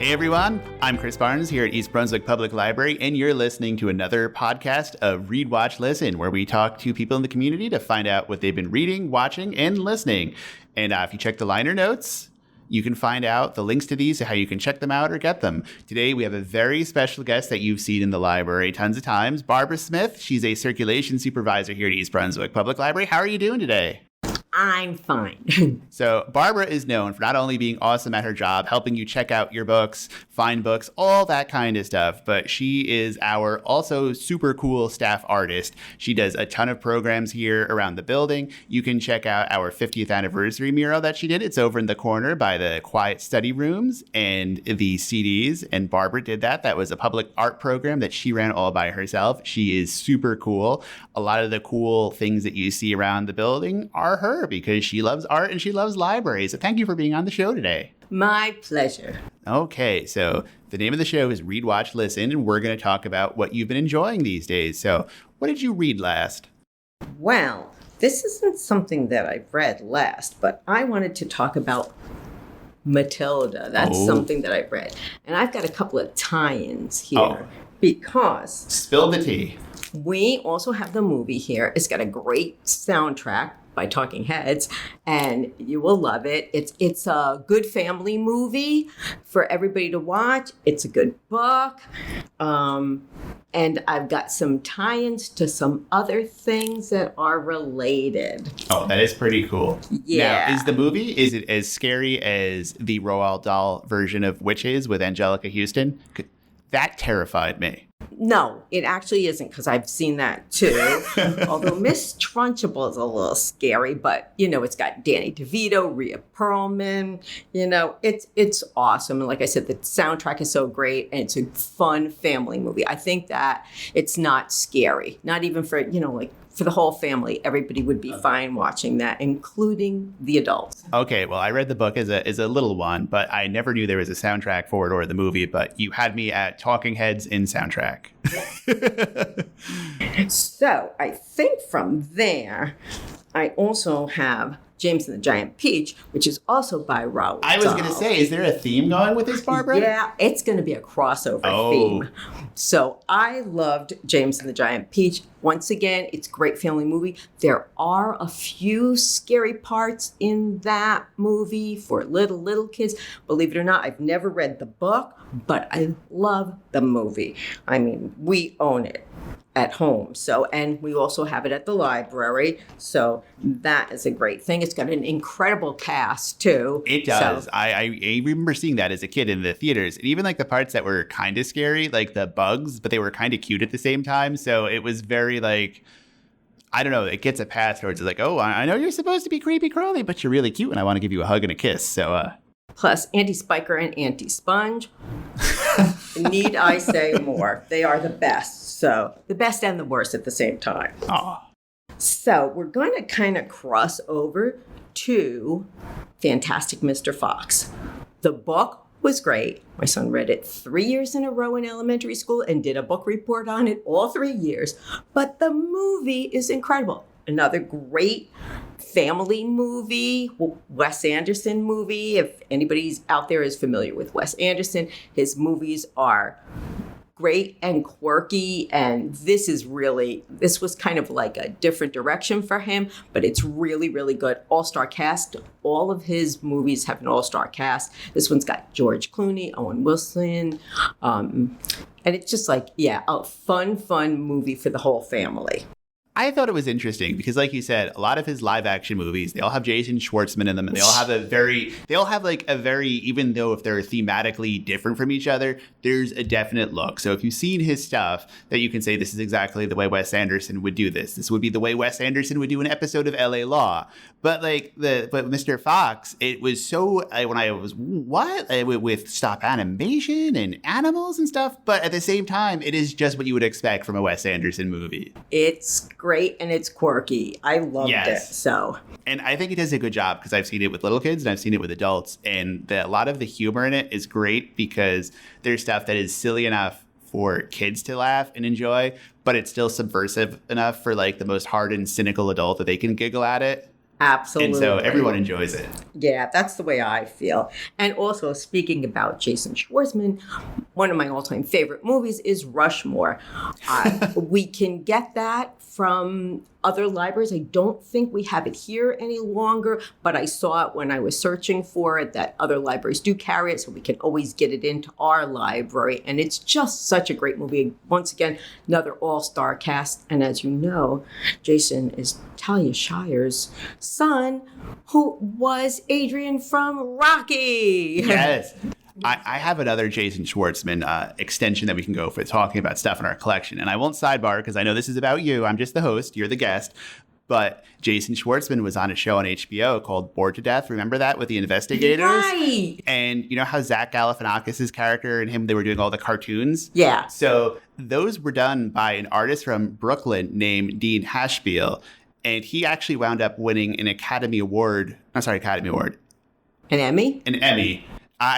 Hey everyone, I'm Chris Barnes here at East Brunswick Public Library, and you're listening to another podcast of Read, Watch, Listen, where we talk to people in the community to find out what they've been reading, watching, and listening. And if you check the liner notes, you can find out the links to these, how you can check them out or get them. Today, we have a very special guest that you've seen in the library tons of times, Barbara Smith. She's a Circulation Supervisor here at East Brunswick Public Library. How are you doing today? I'm fine. So Barbara is known for not only being awesome at her job, helping you check out your books, find books, all that kind of stuff, but she is our also super cool staff artist. She does a ton of programs here around the building. You can check out our 50th anniversary mural that she did. It's over in the corner by the quiet study rooms and the CDs. And Barbara did that. That was a public art program that she ran all by herself. She is super cool. A lot of the cool things that you see around the building are her, because she loves art and she loves libraries. So thank you for being on the show today. My pleasure. Okay, so the name of the show is Read, Watch, Listen, and we're going to talk about what you've been enjoying these days. So what did you read last? Well, this isn't something that I've read last, but I wanted to talk about Matilda. That's something that I've read. And I've got a couple of tie-ins here because... Spill the tea. We also have the movie here. It's got a great soundtrack by Talking Heads, and you will love it. It's a good family movie for everybody to watch. It's a good book. And I've got some tie-ins to some other things that are related. Oh, that is pretty cool. Yeah. Now, is the movie, is it as scary as the Roald Dahl version of Witches with Angelica Houston? That terrified me. No, it actually isn't, because I've seen that too. Although Miss Trunchbull is a little scary, but it's got Danny DeVito, Rhea Perlman. It's awesome. And like I said, the soundtrack is so great, and it's a fun family movie. I think that it's not scary, not even for for the whole family. Everybody would be fine watching that, including the adults. Okay, well, I read the book as a little one, but I never knew there was a soundtrack for it or the movie, but you had me at Talking Heads in soundtrack. So I think from there, I also have James and the Giant Peach, which is also by Roald Dahl. I was going to say, is there a theme going with this, Barbara? Yeah, it's going to be a crossover theme. So I loved James and the Giant Peach. Once again, it's a great family movie. There are a few scary parts in that movie for little kids. Believe it or not, I've never read the book, but I love the movie. I mean, we own it at home. And we also have it at the library. So that is a great thing. It's got an incredible cast too. It does. So, I remember seeing that as a kid in the theaters. And even like the parts that were kind of scary, like the bugs, but they were kind of cute at the same time. So it was very like, I don't know, it gets a pass towards it's like, oh, I know you're supposed to be creepy crawly, but you're really cute and I want to give you a hug and a kiss. So plus Auntie Spiker and Auntie Sponge. Need I say more? They are the best. So the best and the worst at the same time. Aww. So we're going to kind of cross over to Fantastic Mr. Fox. The book was great. My son read it 3 years in a row in elementary school and did a book report on it all 3 years. But the movie is incredible. Another great family movie, Wes Anderson movie. If anybody's out there is familiar with Wes Anderson, his movies are great and quirky, and this was kind of like a different direction for him, but it's really, really good. All-star cast. All of his movies have an all-star cast. This one's got George Clooney, Owen Wilson, and it's just like, a fun movie for the whole family. I thought it was interesting because, like you said, a lot of his live action movies, they all have Jason Schwartzman in them, and they all have a very, even though if they're thematically different from each other, there's a definite look. So if you've seen his stuff, that you can say this is exactly the way Wes Anderson would do this. This would be the way Wes Anderson would do an episode of LA Law. But but Mr. Fox, it was so, when I was, with stop animation and animals and stuff. But at the same time, it is just what you would expect from a Wes Anderson movie. It's great and it's quirky. I loved it. So, and I think it does a good job because I've seen it with little kids and I've seen it with adults, and a lot of the humor in it is great because there's stuff that is silly enough for kids to laugh and enjoy, but it's still subversive enough for like the most hardened, cynical adult that they can giggle at it. Absolutely. And so everyone enjoys it. Yeah, that's the way I feel. And also, speaking about Jason Schwartzman, one of my all-time favorite movies is Rushmore. We can get that from other libraries. I don't think we have it here any longer, but I saw it when I was searching for it, that other libraries do carry it, so we can always get it into our library. And it's just such a great movie. Once again, another all-star cast. And as you know, Jason is Talia Shire's son, who was Adrian from Rocky. Yes. I have another Jason Schwartzman extension that we can go for talking about stuff in our collection. And I won't sidebar because I know this is about you. I'm just the host. You're the guest. But Jason Schwartzman was on a show on HBO called Bored to Death. Remember that with the investigators? Right. And you know how Zach Galifianakis' character and him, they were doing all the cartoons? Yeah. So those were done by an artist from Brooklyn named Dean Hashpiel. And he actually wound up winning an Academy Award. An Emmy? An Emmy.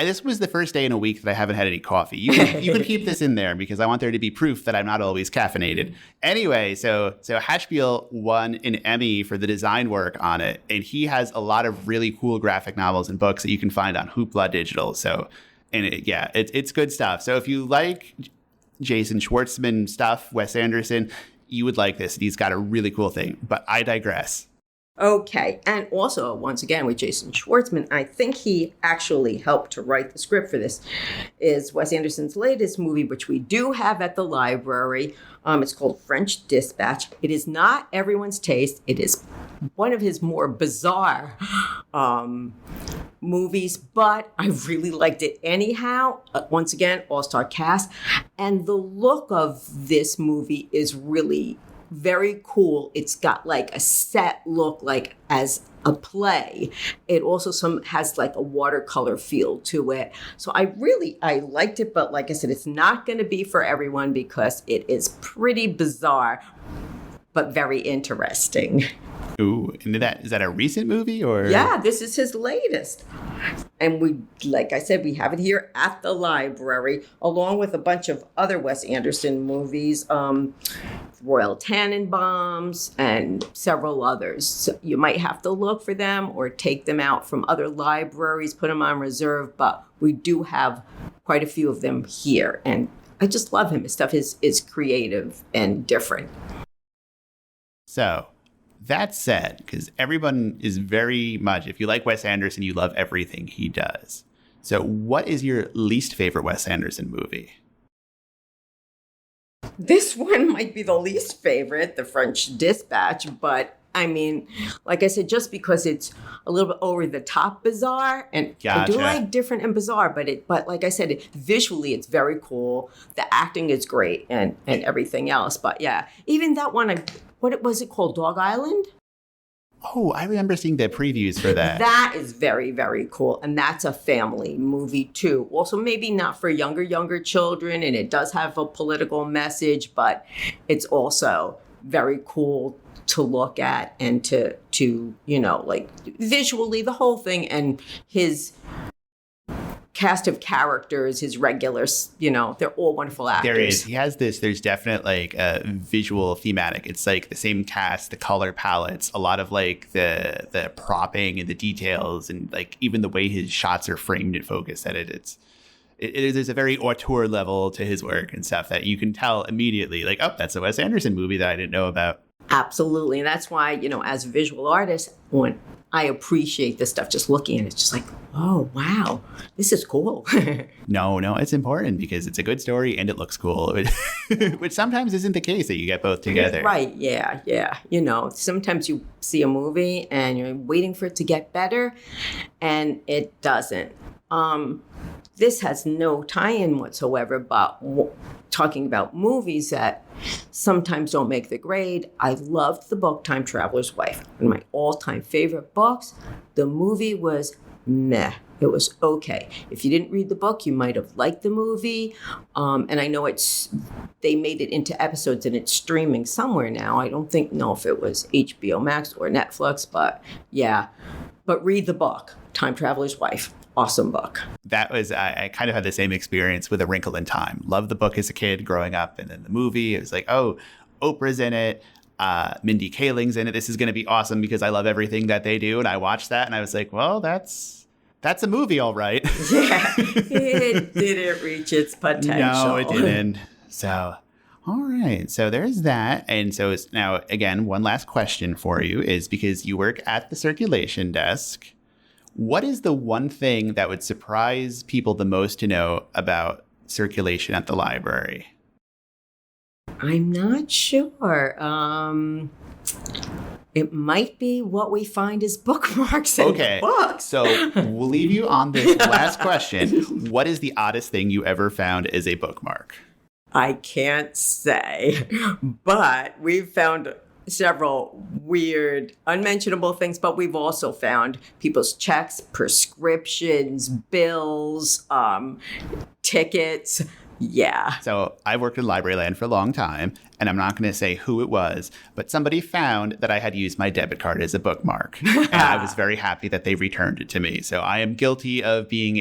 This was the first day in a week that I haven't had any coffee. You can keep this in there because I want there to be proof that I'm not always caffeinated. Anyway, so Hashpiel won an Emmy for the design work on it, and he has a lot of really cool graphic novels and books that you can find on Hoopla Digital. So, it's good stuff. So if you like Jason Schwartzman stuff, Wes Anderson, you would like this. He's got a really cool thing, but I digress. Okay. And also, once again, with Jason Schwartzman, I think he actually helped to write the script for this, is Wes Anderson's latest movie, which we do have at the library. It's called French Dispatch. It is not everyone's taste. It is one of his more bizarre movies, but I really liked it anyhow. Once again, all-star cast. And the look of this movie is really very cool. It's got like a set look, like as a play. It also has like a watercolor feel to it. So I liked it, but like I said, it's not going to be for everyone because it is pretty bizarre, but very interesting. Ooh, and is that a recent movie or? Yeah, this is his latest. And we, like I said, we have it here at the library, along with a bunch of other Wes Anderson movies, Royal Tannenbaums, and several others. So you might have to look for them or take them out from other libraries, put them on reserve, but we do have quite a few of them here. And I just love him. His stuff is creative and different. So, that said, because everyone is very much, if you like Wes Anderson, you love everything he does. So what is your least favorite Wes Anderson movie? This one might be the least favorite, The French Dispatch, but I mean, like I said, just because it's a little bit over the top bizarre, and Gotcha. I do like different and bizarre, but like I said, visually it's very cool. The acting is great and everything else. But yeah, even that one, what was it called? Dog Island? Oh, I remember seeing the previews for that. That is very, very cool. And that's a family movie too. Also, maybe not for younger children, and it does have a political message, but it's also very cool to look at and to like visually the whole thing, and his cast of characters, his regulars, they're all wonderful actors. There's definite like visual thematic. It's like the same cast, the color palettes, a lot of like the propping and the details, and like even the way his shots are framed and focused at it. There's a very auteur level to his work and stuff that you can tell immediately, like, oh, that's a Wes Anderson movie that I didn't know about. Absolutely. And that's why, as a visual artist, when I appreciate this stuff, just looking at it, it's just like, oh, wow, this is cool. No, it's important because it's a good story and it looks cool, which sometimes isn't the case that you get both together. Right. Yeah. Sometimes you see a movie and you're waiting for it to get better and it doesn't. This has no tie-in whatsoever, but talking about movies that sometimes don't make the grade, I loved the book Time Traveler's Wife. One of my all-time favorite books. The movie was meh. It was okay. If you didn't read the book, you might have liked the movie. And I know they made it into episodes and it's streaming somewhere now. I don't know if it was HBO Max or Netflix, but yeah. But read the book, Time Traveler's Wife. Awesome book. That was, I kind of had the same experience with A Wrinkle in Time. Loved the book as a kid growing up, and then the movie, it was like, oh, Oprah's in it. Mindy Kaling's in it. This is going to be awesome because I love everything that they do. And I watched that and I was like, well, that's a movie, all right. Yeah, it didn't reach its potential. No, it didn't. So, all right. So there's that. And so it's now, again, one last question for you is because you work at the circulation desk, what is the one thing that would surprise people the most to know about circulation at the library? I'm not sure. It might be what we find as bookmarks in books. So we'll leave you on this last question. What is the oddest thing you ever found as a bookmark? I can't say, but we've found several weird, unmentionable things, but we've also found people's checks, prescriptions, bills, tickets. Yeah. So I worked in library land for a long time, and I'm not going to say who it was, but somebody found that I had used my debit card as a bookmark. And I was very happy that they returned it to me. So I am guilty of being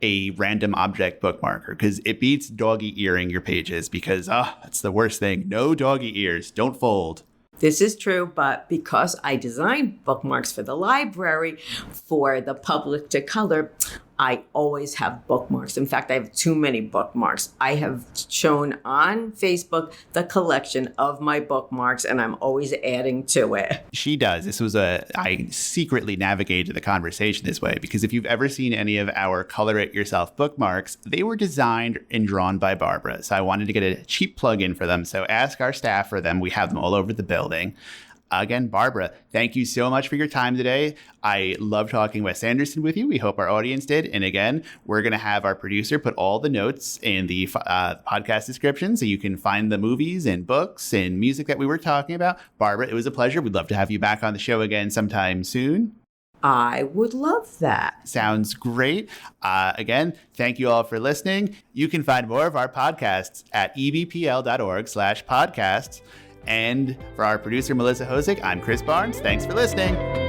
a random object bookmarker because it beats doggy earing your pages because, that's the worst thing. No doggy ears. Don't fold. This is true, but because I designed bookmarks for the library for the public to color, I always have bookmarks. In fact, I have too many bookmarks. I have shown on Facebook the collection of my bookmarks, and I'm always adding to it. She does. I secretly navigated the conversation this way because if you've ever seen any of our Color It Yourself bookmarks, they were designed and drawn by Barbara. So I wanted to get a cheap plug-in for them. So ask our staff for them. We have them all over the building. Again, Barbara, thank you so much for your time today. I love talking Wes Anderson with you. We hope our audience did. And again, we're going to have our producer put all the notes in the podcast description so you can find the movies and books and music that we were talking about. Barbara, it was a pleasure. We'd love to have you back on the show again sometime soon. I would love that. Sounds great. Again, thank you all for listening. You can find more of our podcasts at ebpl.org/podcasts. And for our producer, Melissa Hosick, I'm Chris Barnes. Thanks for listening.